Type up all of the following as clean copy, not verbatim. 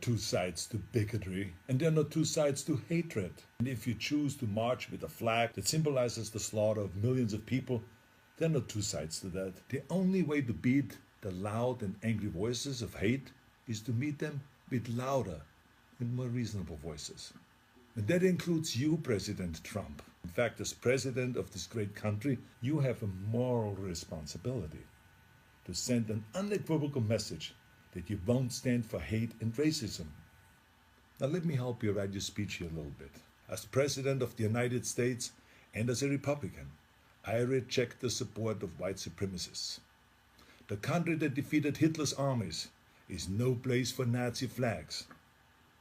two sides to bigotry, and there are not two sides to hatred. And if you choose to march with a flag that symbolizes the slaughter of millions of people, there are not two sides to that. The only way to beat the loud and angry voices of hate is to meet them with louder and more reasonable voices. And that includes you, President Trump. In fact, as president of this great country, you have a moral responsibility to send an unequivocal message that you won't stand for hate and racism. Now let me help you write your speech here a little bit. As President of the United States and as a Republican, I reject the support of white supremacists. The country that defeated Hitler's armies is no place for Nazi flags.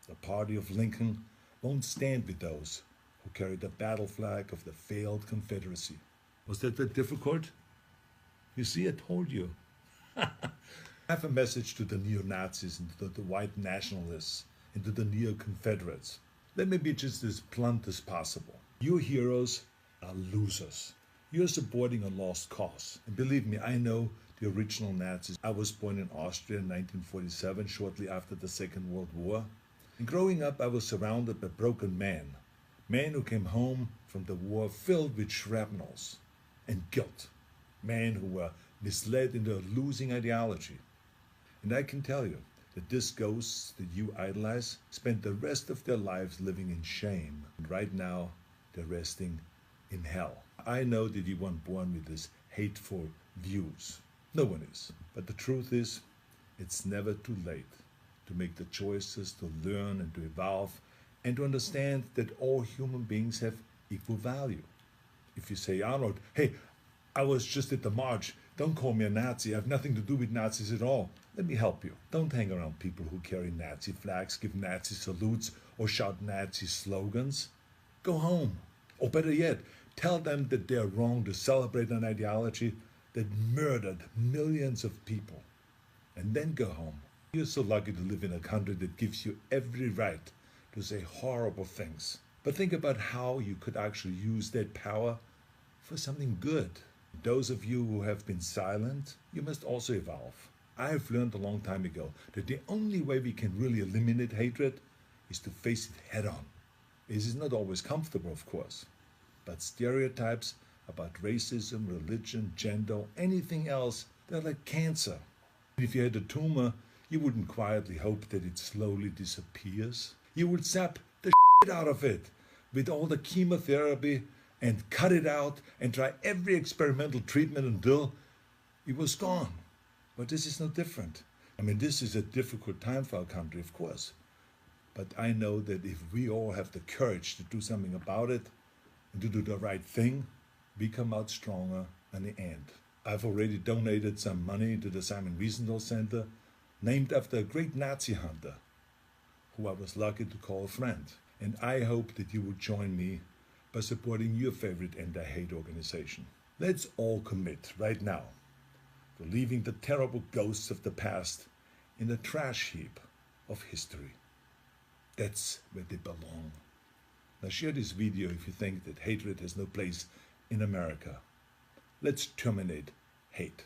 The party of Lincoln won't stand with those who carry the battle flag of the failed Confederacy. Was that that difficult? You see, I told you. I have a message to the neo-Nazis and to the white nationalists and to the neo-Confederates. Let me be just as blunt as possible. You heroes are losers. You're supporting a lost cause. And believe me, I know the original Nazis. I was born in Austria in 1947, shortly after the Second World War. And growing up, I was surrounded by broken men who came home from the war filled with shrapnels and guilt, men who were misled into a losing ideology. And I can tell you that these ghosts that you idolize spent the rest of their lives living in shame. And right now, they're resting in hell. I know that you weren't born with these hateful views. No one is. But the truth is, it's never too late to make the choices, to learn and to evolve, and to understand that all human beings have equal value. If you say, Arnold, hey, I was just at the march, don't call me a Nazi, I have nothing to do with Nazis at all. Let me help you. Don't hang around people who carry Nazi flags, give Nazi salutes, or shout Nazi slogans. Go home. Or better yet, tell them that they're wrong to celebrate an ideology that murdered millions of people. And then go home. You're so lucky to live in a country that gives you every right to say horrible things. But think about how you could actually use that power for something good. Those of you who have been silent, you must also evolve. I have learned a long time ago that the only way we can really eliminate hatred is to face it head on. This is not always comfortable, of course, but stereotypes about racism, religion, gender, anything else, they're like cancer. If you had a tumor, you wouldn't quietly hope that it slowly disappears. You would zap the shit out of it with all the chemotherapy and cut it out and try every experimental treatment until it was gone. But this is no different. I mean, this is a difficult time for our country, of course. But I know that if we all have the courage to do something about it and to do the right thing, we come out stronger in the end. I've already donated some money to the Simon Wiesenthal Center, named after a great Nazi hunter, who I was lucky to call a friend. And I hope that you will join me by supporting your favorite anti-hate organization. Let's all commit right now to leaving the terrible ghosts of the past in the trash heap of history. That's where they belong. Now share this video if you think that hatred has no place in America. Let's terminate hate.